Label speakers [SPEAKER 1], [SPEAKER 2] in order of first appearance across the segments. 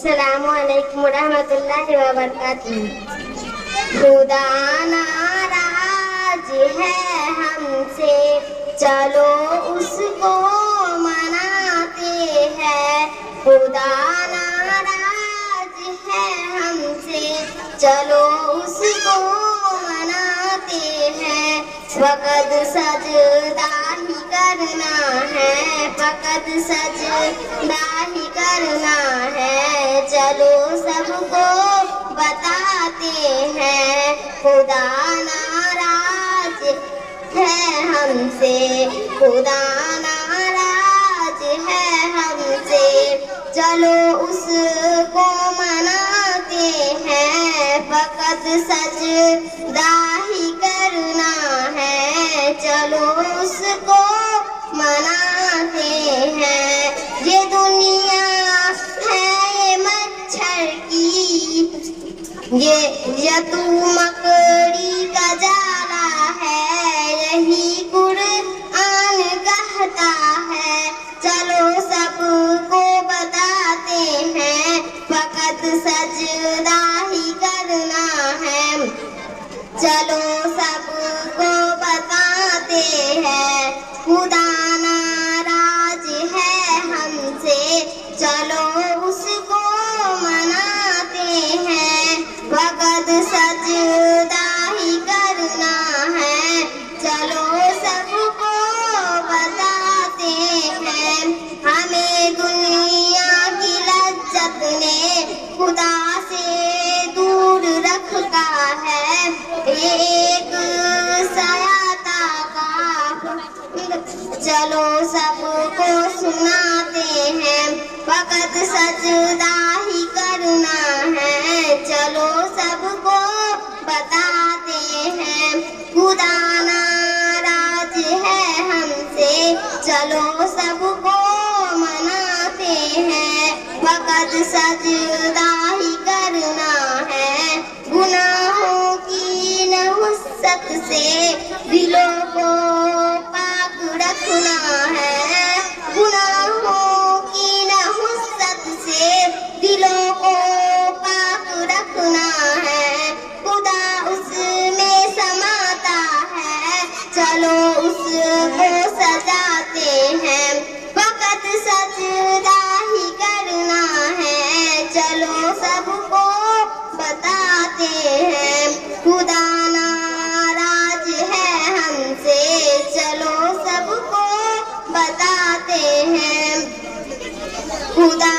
[SPEAKER 1] السلام علیکم ورحمۃ اللہ وبرکاتہ۔ خدا ناراض ہے ہم سے، چلو اس کو مناتے ہیں۔ خدا ناراض ہے ہم سے، چلو اس کو مناتے ہیں۔ فقط سجدہ ہی کرنا ہے، فقط سجدہ ہی کرنا ہے، چلو سب کو بتاتے ہیں۔ خدا ناراض ہے ہم سے، خدا ناراض ہے ہم سے، چلو اس کو مناتے ہیں۔ فقط سجدہ ہی کرنا ہے، چلو اس کو مناتے ہیں۔ یہ دنیا ہے یہ مچھر کی، یہ تو مکڑی کا جالا ہے، یہی قرآن کہتا ہے، چلو سب کو بتاتے ہیں۔ فقط سجدہ ہی کرنا ہے، چلو سب کو بتاتے ہیں۔ خدا ناراض ہے ہم سے، چلو اس کو مناتے ہیں۔ فقط سجدہ ہی کرنا ہے، چلو سب کو بتاتے ہیں۔ ہمیں دنیا کی لذت نے خدا سے دور رکھا ہے، ایک سیاتا کا چلو سب کو سناتے ہیں۔ فقط سجدہ ہی کرنا ہے، چلو سب کو بتاتے ہیں۔ خدا ناراض ہے ہم سے، چلو سب کو مناتے ہیں۔ فقط سجدہ ہی کرنا ہے، گناہوں کی نحوست سے دلوں کو پاک رکھنا ہے، گناہوں کی نحوست سے دلوں کو پاک رکھنا ہے۔ خدا اس میں سماتا ہے، چلو اس کو سجاتے ہیں۔ فقط سجدہ ہی کرنا ہے، چلو سب کو بتاتے ہیں۔ خدا ناراض ہے ہم سے، چلو سب کو بتاتے ہیں۔ خدا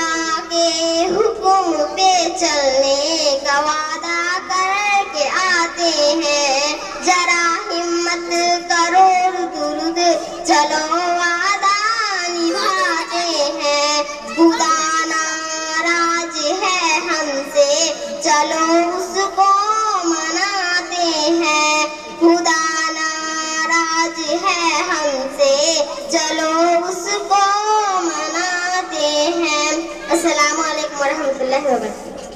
[SPEAKER 1] کے حکم پہ چلنے کا وعدہ کر کے آتے ہیں، ذرا ہمت کرو درود چلو وعدہ نبھاتے ہیں۔ خدا ناراض ہے ہم سے، چلو اس کو مناتے ہیں۔ خدا ناراض ہے ہم سے، چلو اس کو مناتے ہیں۔ السلام علیکم ورحمۃ اللہ وبرکاتہ۔